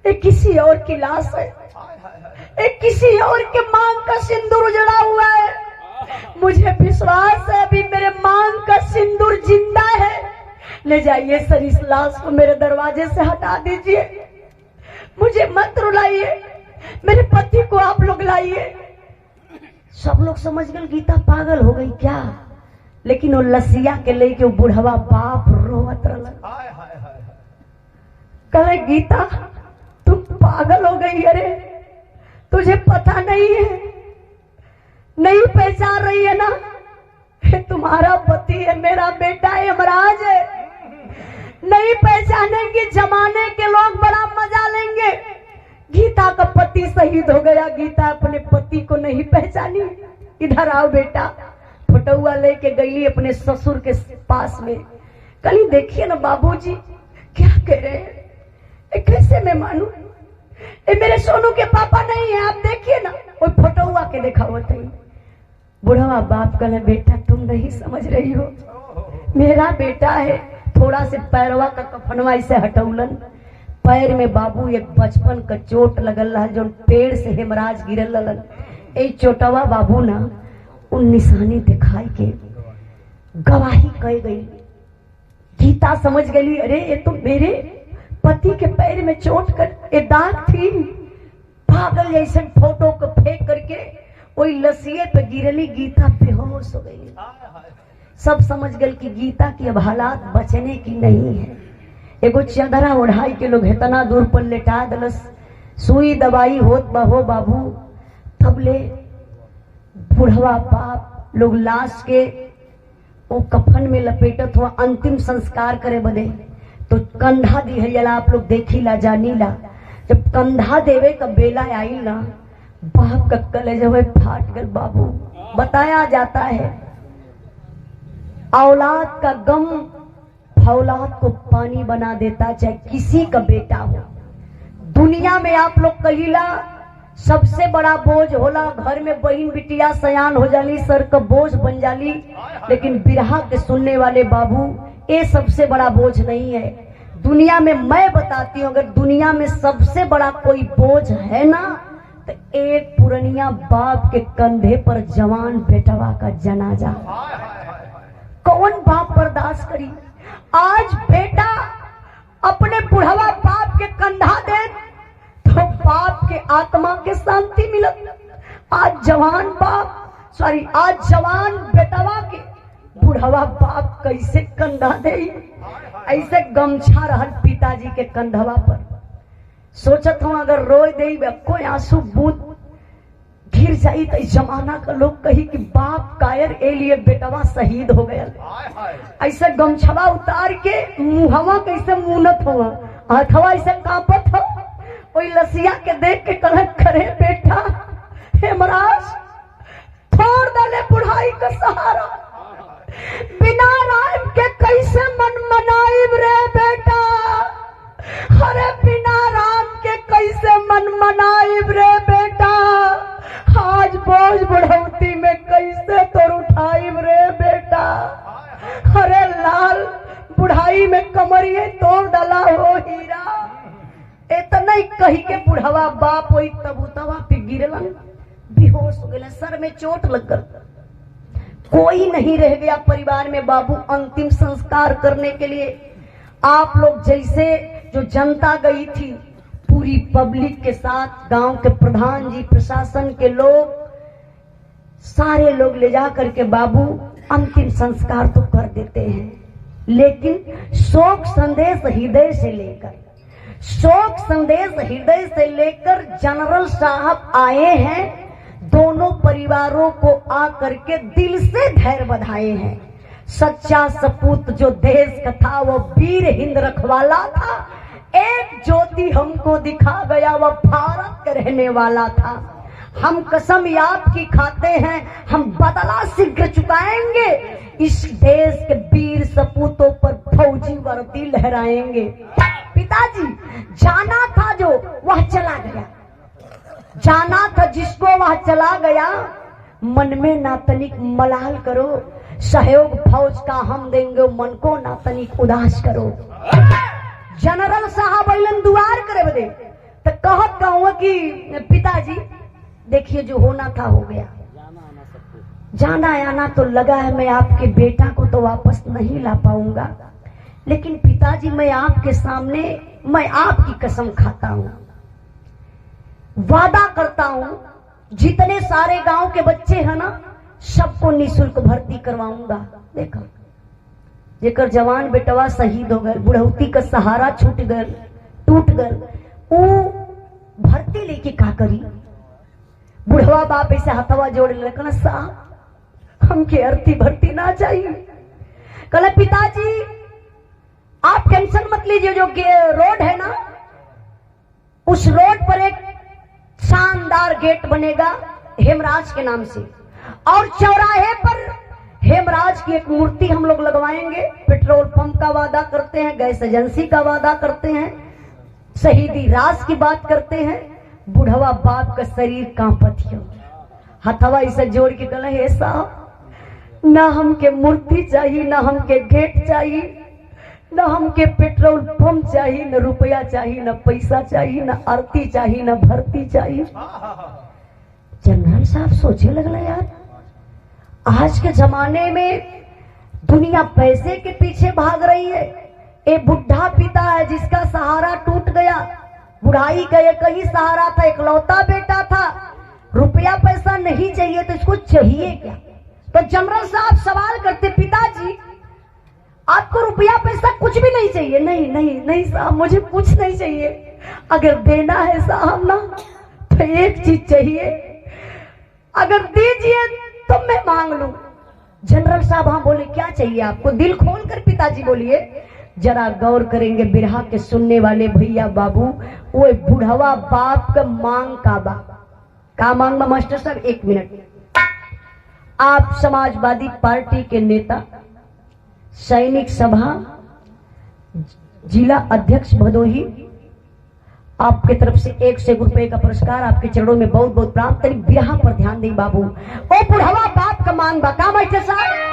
ये किसी और की लाश है, एक किसी और के मांग का सिंदूर उजड़ा हुआ है। मुझे विश्वास है अभी मेरे मांग का सिंदूर जिंदा है। ले जाइए सर, इस लाश को मेरे दरवाजे से हटा दीजिए, मुझे मत रुलाइए, मेरे पति को आप लोग लाइए। सब लोग समझ गए गीता पागल हो गई क्या, लेकिन वो लसिया के लेके वो बुढ़वा बाप रोवत रहा। कहे गीता तुम पागल हो गई, अरे तुझे पता नहीं है, नहीं पहचान रही है ना, तुम्हारा पति है, मेरा बेटा है, यमराज है। नहीं पहचानेंगे, जमाने के लोग बड़ा मजा लेंगे। गीता का पति शहीद हो गया, गीता अपने पति को नहीं पहचानी। इधर आओ बेटा, फोटोआ लेके गई अपने ससुर के पास में। कल देखिए ना बाबूजी क्या कह रहे हैं, कैसे मैं मानू, ये मेरे सोनू के पापा नहीं है, आप देखिए ना। वो फोटोआ के देखा होता है। बुढ़वा बाप कहे बेटा तुम नहीं समझ रही हो, मेरा बेटा है। थोड़ा से पैरवा का कफनवा इसे हटौलन, पैर में बाबू एक बचपन का चोट लगल रहा, जो पेड़ से हेमराज गिरल रहलन। ए चोटवा बाबू ना उन निशानी दिखाई के गवाही कह गई। गीता समझ गई, अरे ये तो मेरे पति के पैर में चोट कर ये दाग थी। पागल जैसे फोटो को फेंक करके वही लसिए पे गिरली, गीता बेहोश हो गई। सब समझ गए कि गीता की अब हालात बचने की नहीं है। एगो चदरा ओढ़ाई के लोग इतना दूर पर लेटा दलस, सुई दवाई होत बहो बाबू। तब ले बुढ़वा बाप लोग लाश के वो कफन में लपेटत हुआ अंतिम संस्कार करे बदे तो कंधा दिहला। आप लोग देखी ला जानी ला, जब कंधा देवे का बेला आई ना, बाप का कलेजवा फाट गल बाबू। बताया जाता है औलाद का गम औलाद को पानी बना देता, चाहे किसी का बेटा हो। दुनिया में आप लोग कहिला सबसे बड़ा बोझ होला, घर में बहन बिटिया सयान हो जाली, सर का बोझ बन जाली। लेकिन बिरहा के सुनने वाले बाबू, ये सबसे बड़ा बोझ नहीं है दुनिया में। मैं बताती हूँ, अगर दुनिया में सबसे बड़ा कोई बोझ है ना, तो एक पुरनिया बाप के कंधे पर जवान बेटवा का जनाजा। कौन बाप बर्दाश्त करी? आज बेटा अपने बुढ़वा बाप के कंधा दे तो बाप के आत्मा के शांति मिलत। आज जवान बेटवा के बुढ़वा बाप कैसे कंधा दे? ऐसे गमछा रहल पिताजी के कंधवा पर। सोचत हूँ अगर रोई दे कोई आंसू बूंद गिर जाई तो जमाना का लोग कही कि बाप कायर ए लिए बेटवा शहीद हो गया। ऐसे गमछवा उतार के मुहवा कैसे मुनत हुआ, हाथवा ऐसे कांपत हो। वही लसिया के देख के कलक करे बेटा हेमराज छोड़ दले बुढ़ाई का सहारा, बिना राम के कैसे मन मनाइब रे बेटा। अरे बिना राम के कैसे मन मनाइब रे बेटा। आज बोझ बुढ़ौती में कैसे तोर उठाइब रे बेटा। अरे लाल बुढ़ाई में कमरिए तोड़ डाला हो हीरा। इतना ही कही के बुढ़वा बाप वही तबूतवा पे गिरलन, बेहोश हो गए, सर में चोट लग गई। कोई नहीं रह गया परिवार में बाबू अंतिम संस्कार करने के लिए। आप लोग जैसे जो जनता गई थी पूरी पब्लिक के साथ, गांव के प्रधान जी, प्रशासन के लोग, सारे लोग ले जा करके बाबू अंतिम संस्कार तो कर देते हैं। लेकिन शोक संदेश हृदय से लेकर जनरल साहब आए हैं। दोनों परिवारों को आकर के दिल से धैर्य बधाए हैं। सच्चा सपूत जो देश का था वो वीर हिंद रखवाला था। एक ज्योति हमको दिखा गया वह भारत का रहने वाला था। हम कसम याद की खाते हैं, हम बदला शीघ्र चुकाएंगे। इस देश के वीर सपूतों पर फौजी वर्दी लहराएंगे। पिताजी जाना था जो वह चला गया, जाना था जिसको वह चला गया। मन में ना तनिक मलाल करो, सहयोग फौज का हम देंगे, मन को ना तनिक उदास करो। जनरल साहब अलन दुआर करे बदे तो कहत कहूँ कि पिताजी देखिए जो होना था हो गया, जाना आना तो लगा है, मैं आपके बेटा को तो वापस नहीं ला पाऊंगा, लेकिन पिताजी मैं आपके सामने मैं आपकी कसम खाता हूं, वादा करता हूं, जितने सारे गांव के बच्चे हैं ना सबको निःशुल्क भर्ती करवाऊंगा। देखो जेकर जवान बेटवा शहीद हो गए, बुढ़ौती का सहारा छूट गए, टूट गए, वो भर्ती लेके का करी। बुढ़वा बाप ऐसे हथवा जोड़ लेकिन साहब हमके अर्थी भर्ती ना चाहिए। कल पिताजी आप टेंशन मत लीजिए, जो रोड है ना उस रोड पर एक शानदार गेट बनेगा हेमराज के नाम से, और चौराहे पर हेमराज की एक मूर्ति हम लोग लगवाएंगे। पेट्रोल पंप का वादा करते हैं, गैस एजेंसी का वादा करते हैं, शहीदी राज की बात करते हैं। बुढ़वा बाप का शरीर कांपत हो, हथवा इसे जोड़ के कहला हे साहब ना हमके मूर्ति चाहिए, ना हमके गेट चाहिए, ना हमके पेट्रोल पंप चाहिए, न रुपया चाहिए, न पैसा चाहिए, न आरती चाहिए, न भर्ती चाहिए। जनरल साहब सोचे लगला यार आज के जमाने में दुनिया पैसे के पीछे भाग रही है। एक बुढ़ा पिता है जिसका सहारा टूट गया, बुढ़ाई का एक ही सहारा था, इकलौता बेटा था, रुपया पैसा नहीं चाहिए तो इसको चाहिए क्या। तो जनरल साहब सवाल करते पिताजी आपको रुपया पैसा कुछ भी नहीं चाहिए। नहीं नहीं नहीं साहब मुझे कुछ नहीं चाहिए, अगर देना है साहब ना तो एक चीज चाहिए, अगर दीजिए तो मैं मांग लूं। जनरल साहब हाँ बोले क्या चाहिए आपको, दिल खोल कर पिताजी बोलिए। जरा गौर करेंगे बिरहा के सुनने वाले भैया बाबू, वो बुढ़वा बाप का मांग का मांग बा मास्टर साहब। एक मिनट, आप समाजवादी पार्टी के नेता, सैनिक सभा जिला अध्यक्ष भदोही, आपके तरफ से 100 रुपए का पुरस्कार आपके चरणों में बहुत बहुत प्रणाम। तेरी बिरहा पर ध्यान दे बाबू, ओ बुढ़वा बाप का मांग बा का मास्टर साहब।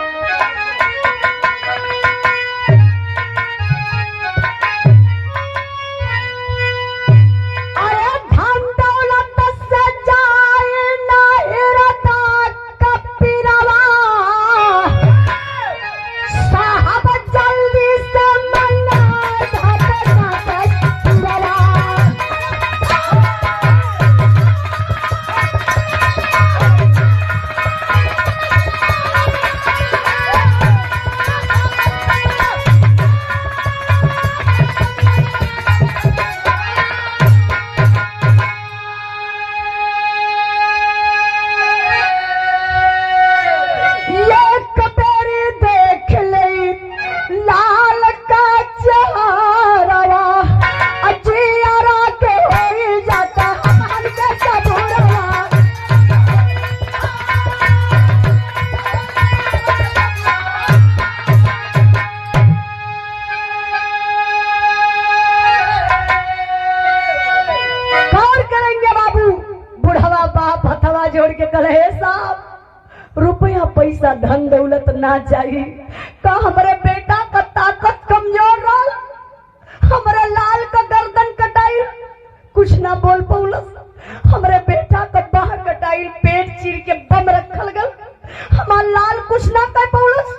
जोड़ के कहे साहब रुपया पैसा धन दौलत ना चाहिए, का हमारे बेटा का ताकत कमजोर रहा, हमारे लाल का गर्दन कटाई कुछ ना बोल पौलस, हमारे बेटा का बाह कटाई पेट चीर के बम रखल गल, हमारा लाल कुछ ना कह पौलस।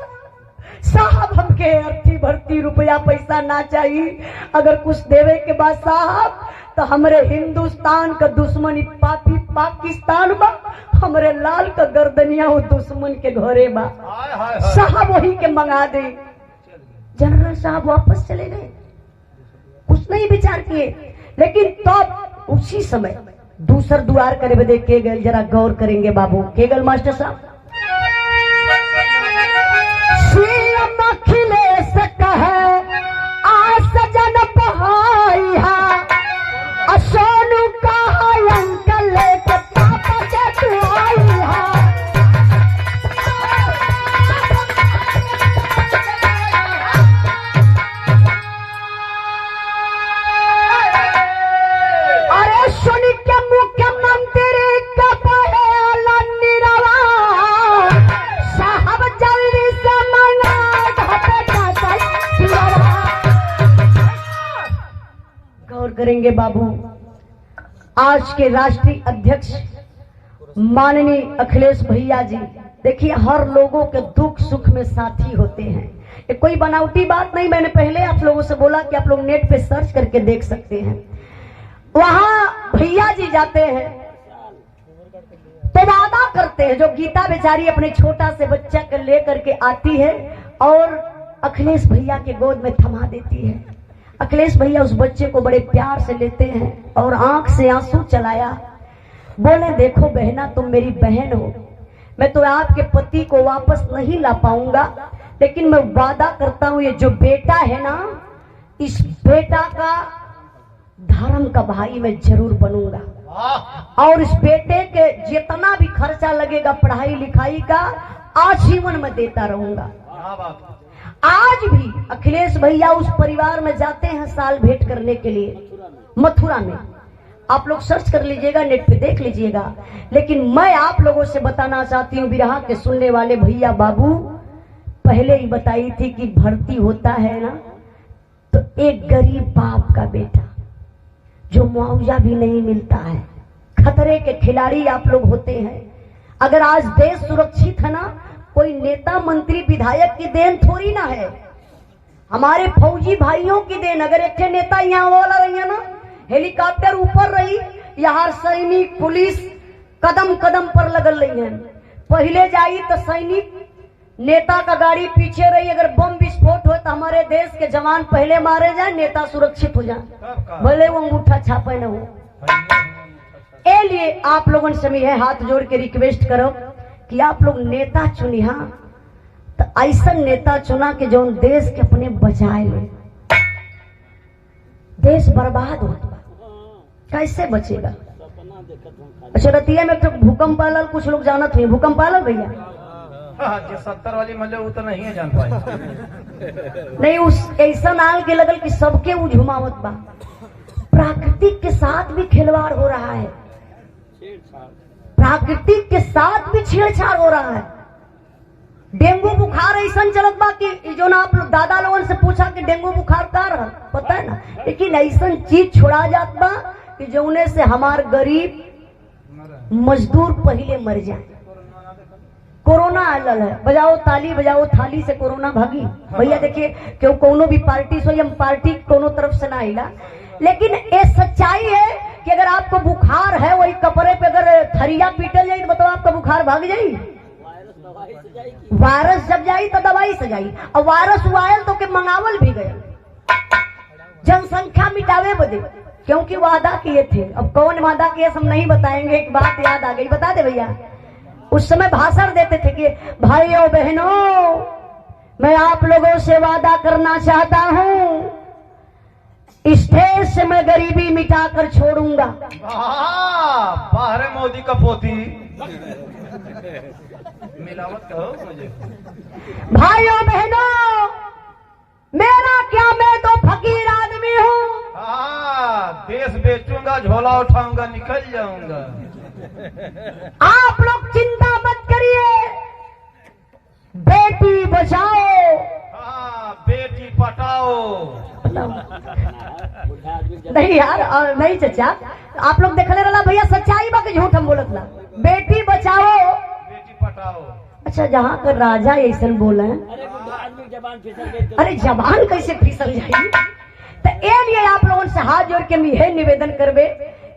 साहब हमके अर्थी भर्ती रुपया पैसा ना चाहिए, अगर कुछ देवे के बाद साहब तो हमारे हिंदुस्तान का दुश्मनी पापी पाकिस्तान बा, हमारे लाल का गर्दनिया वो दुश्मन के घरे बा, साहब वही के मंगा दे। जनरल साहब वापस चले गए, कुछ नहीं विचार किए, लेकिन तब उसी समय दूसर दुआर करे बदे के गल, जरा गौर करेंगे बाबू। के गल मास्टर साहब? सीएम अखिलेश कहे आ सजन पहाइया, सोनू कहा अंकल लेके पापा के तू आइया। अरे सुन के मुख्यमंत्री का पहला निरवा, साहब जल्दी से मंगा गौर करेंगे बाबू। आज के राष्ट्रीय अध्यक्ष माननीय अखिलेश भैया जी, देखिए हर लोगों के दुख सुख में साथी होते हैं। ये कोई बनावटी बात नहीं, मैंने पहले आप लोगों से बोला कि आप लोग नेट पे सर्च करके देख सकते हैं। वहां भैया जी जाते हैं तो वादा करते हैं, जो गीता बेचारी अपने छोटा से बच्चा को लेकर के आती है और अखिलेश भैया के गोद में थमा देती है। अखिलेश भैया उस बच्चे को बड़े प्यार से लेते हैं और आंख से आंसू चलाया, बोले देखो बहना तुम मेरी बहन हो, मैं तो आपके पति को वापस नहीं ला पाऊंगा, लेकिन मैं वादा करता हूं ये जो बेटा है ना, इस बेटा का धर्म का भाई मैं जरूर बनूंगा और इस बेटे के जितना भी खर्चा लगेगा पढ़ाई लिखाई का आजीवन में देता रहूंगा। आज भी अखिलेश भैया उस परिवार में जाते हैं साल भेंट करने के लिए मथुरा में। आप लोग सर्च कर लीजिएगा, नेट पे देख लीजिएगा। लेकिन मैं आप लोगों से बताना चाहती हूँ, बिरहा के सुनने वाले भैया बाबू, पहले ही बताई थी कि भर्ती होता है ना तो एक गरीब बाप का बेटा जो मुआवजा भी नहीं मिलता है, खतरे के खिलाड़ी आप लोग होते हैं। अगर आज देश सुरक्षित है ना, कोई नेता मंत्री विधायक की देन थोड़ी ना है, हमारे फौजी भाइयों की देन। अगर एक नेता यहाँ वाला रही है ना, हेलीकॉप्टर ऊपर रही, यहाँ सैनिक पुलिस कदम कदम पर लगल रही है। पहले जाई तो सैनिक, नेता का गाड़ी पीछे रही। अगर बम विस्फोट हो तो हमारे देश के जवान पहले मारे जाए, नेता सुरक्षित हो जाए, भले वो अंगूठा छापे न हो। ए लिए आप लोगों से मैं हाथ जोड़ के रिक्वेस्ट करो कि आप लोग नेता चुनिया तो ऐसा नेता चुना कि जो देश के अपने बचाए ले। देश बर्बाद होता कैसे बचेगा? अच्छा रतिया में तो भूकंप आलल, कुछ लोग जानत हुए भूकंप आलल भैया? जो 70 वाली मल्ले वो तो नहीं है जान पाए। नहीं, उस ऐसा नाल के लगल कि सबके वो झुमावत बा। प्राकृतिक के साथ भी खिलवाड़ हो रहा है, प्राकृतिक के साथ भी छेड़छाड़ हो रहा है। डेंगू बुखार ऐसा चलत बा कि जो ना आप लोग दादा लोगों से पूछा कि डेंगू बुखार का रहा पता है ना, लेकिन ऐसा चीज छोड़ा जात बा कि जौने से हमार गरीब मजदूर पहले मर जाए। कोरोना आलल है, बजाओ ताली बजाओ थाली से कोरोना भागी। भैया देखिए क्यों कोनो भी पार्टी सो, हम पार्टी कोनो तरफ से ना आइला, लेकिन ये सच्चाई है कि अगर आपको बुखार है वही कपड़े पे अगर थरिया पीटल जाए तो बताओ आपका बुखार भाग जाई? वायरस जब जाई तो दवाई से जाई, और वायरस आयल तो के मंगावल भी गया जनसंख्या मिटावे बदे, क्योंकि वादा किए थे। अब कौन वादा किए हम नहीं बताएंगे। एक बात याद आ गई, बता दे भैया। उस समय भाषण देते थे कि भाइयों बहनों, मैं आप लोगों से वादा करना चाहता हूं, इस देश से मैं गरीबी मिटाकर छोड़ूंगा। बाहर मोदी का पोती मिलावट कहो मुझे। भाइयों बहनों, मेरा क्या, मैं तो फकीर आदमी हूँ। देश बेचूंगा, झोला उठाऊंगा, निकल जाऊंगा। आप लोग चिंता मत करिए, बेटी बचाओ, बेटी पटाओ। नहीं यार, नहीं चचा, आप लोग देखले रहा भैया, सच्चाई बा कि झूठ हम बोलत ला। बेटी बचाओ बेटी पटाओ। अच्छा, जहाँ का राजा ऐसा बोले, अरे जबान कैसे फिसल जाएगी? तो ए लिए आप लोगों से हाथ जोड़ के मैं निवेदन करबे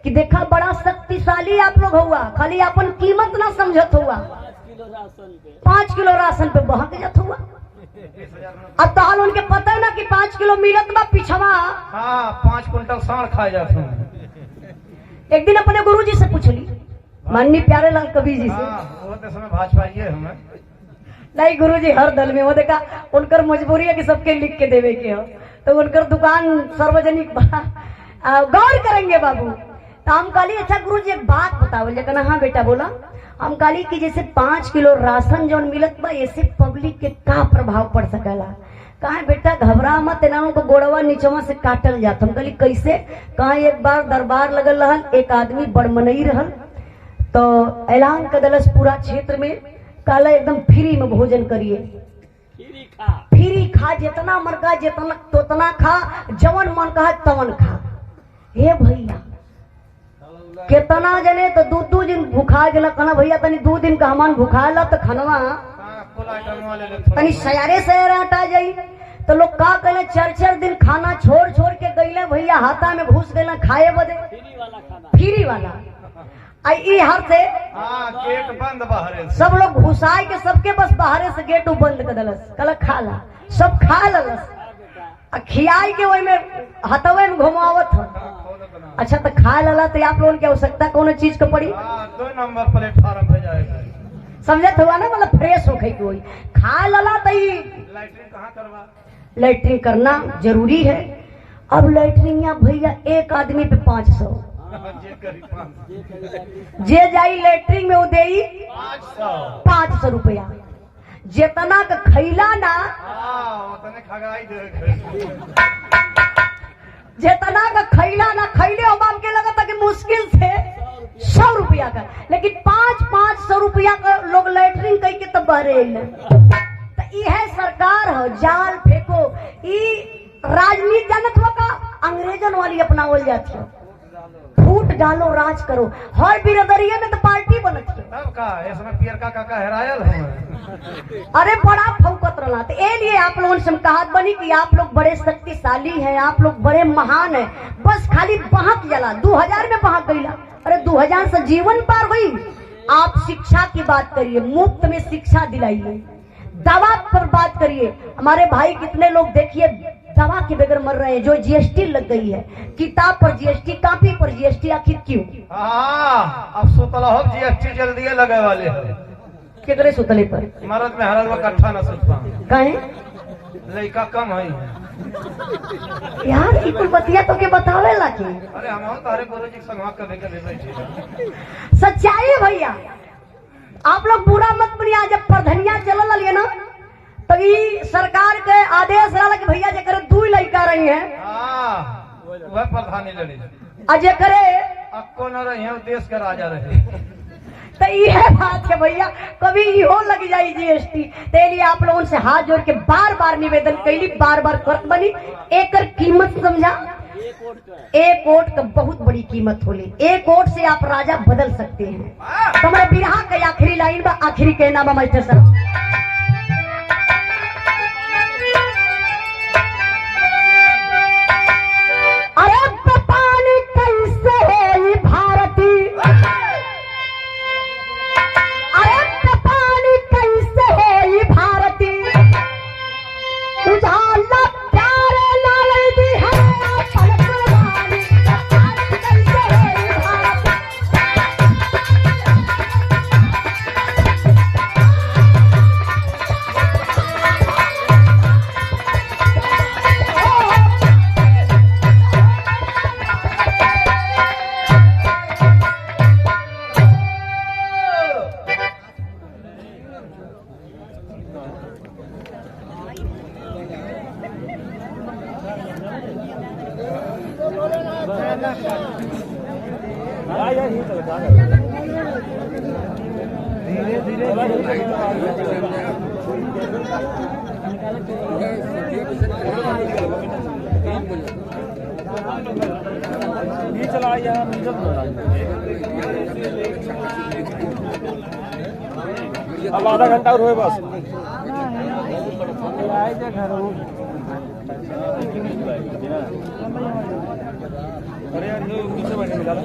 कि देखा बड़ा शक्तिशाली आप लोग हुआ, खाली अपन कीमत ना समझत हुआ। 5 किलो राशन पे बहक जात हुआ। अब तो हाल उनके पता है ना कि 5 किलो मिलत बा पिछवा। 5 कुंटल साढ़ खा जाते हैं। एक दिन अपने गुरुजी से पूछली, माननीय प्यारेलाल कबीर जी से। वो तो समय भाजपा ये हमें नहीं गुरुजी हर दल में, वो देखा उनकर मजबूरी है कि सबके लिख के देवे के हो, तो उनकर दुकान सार्वजनिक गौर करेंगे बाबू। तो हम कहली अच्छा गुरुजी एक बात बताओ। कहना हाँ बेटा बोला। हम कहली कि जैसे 5 किलो राशन जौन मिलत बा, ऐसे पब्लिक के का प्रभाव पड़ सकेला। कहा बेटा घबरा मत, एनाओं को गोड़वा नीचवा से काटल जात। हम कहली कैसे। कहा एक बार दरबार लगल रहल, एक आदमी बड़मनई रहल, तो ऐलान कर दलस पूरा क्षेत्र में, काला एकदम फ्री में भोजन करिए, फ्री खा, जितना मन का जितना तोतना खा, जवन मन का तवन खा। हे भैया कितना जने तो 2 दिन भूखा गेला। कहना भैया तनी 2 दिन का हमान भूखाला तो खनवा तनी सयारे सयारे हटा जाई। तो लोग का कहले 4-4 दिन खाना छोड़ छोड़ के गईले भैया, हाथा में घुस गए खाए बदे फ्री वाला। आई हर से गेट बंद बाहर सब लोग घुसाए के सबके बस बाहरे से गेट बंद कर दलस। कल खा ला, सब खा ललस, खियाई के वही में हथवे में घुमावत हो। अच्छा तो खा लला तो आप लोगों की आवश्यकता कौन चीज को पड़ी। 2 नंबर प्लेटफार्म पे जाएगा, समझत हुआ ना, मतलब फ्रेश हो गई कोई खा लला तो लैट्रिन कहाँ करवा, लैट्रिन करना जरूरी है। अब लैट्रिन या भैया एक आदमी पे 500, जे जाई लैट्रिन में वो दे 500 रुपया। जितना का खैला ना जितना का खैला ना खैले हम के लगा था कि मुश्किल से 100 रुपया का, लेकिन 500 रुपया का लोग लैट्रिन कह के तब बहरे। तो यह सरकार हो, जाल फेंको, राजनीति जानत हो का अंग्रेजन वाली अपनावल जाती हो, फूट डालो राज करो। हर बिरादरिये में तो पार्टी बनत है। इसमें पियर का काका हेरायल अरे बड़ा फौकत रहा। तो ए लिए आप लोगों से कहावत बनी कि आप लोग बड़े शक्तिशाली हैं, आप लोग बड़े महान हैं, बस खाली बहक जला 2000 में बहक गईला। अरे 2000 से जीवन पार हुई। आप शिक्षा की बात करिए, मुफ्त में शिक्षा दिलाइए, दवा पर बात करिए। हमारे भाई कितने लोग देखिए दवा के बगैर मर रहे हैं, जो जीएसटी लग गई है, किताब पर जीएसटी, कॉपी पर जीएसटी, आखिर क्यों। अब सुतला हो जीएसटी जल्दी लगे वाले केकरे सुतले पर मरद में हरल कट्ठा न सुतपा काहे लड़का कम है यार। इकुल बतिया तो के बतावे ला की। अरे हम तारे गुरुजी संगवा कभी कभी बैठे सच्चाई है भैया। आप लोग बुरा मत बनिया। जब प्रधनिया चलल लिए ना तो सरकार के आदेश रहा कि भैया जकर 2 लड़का रही है वह प्रधानी लड़ी, अजय करे अक्को न रही है, देश के राजा रहे। तो यह बात है भैया, कभी इहो लग जाए जीएसटी। ते लिए आप लोगों से हाथ जोड़ के बार बार निवेदन कैली, बार बार करत बनी। एक कीमत समझा, 1 वोट का बहुत बड़ी कीमत होली। 1 वोट से आप राजा बदल सकते हैं। तो हमारे बिरहा का आखिरी लाइन बा, आखिरी कहना बा मास्टर साहब। अरे पानी कैसे है भारती, अरे पानी कैसे है भारती, उजाला प्यारे लाल दी है पलकवानी, पानी कैसे है भारती। अब आधा घंटा और हुए बस। अरे यार ये नीचे बैठने मिला ना।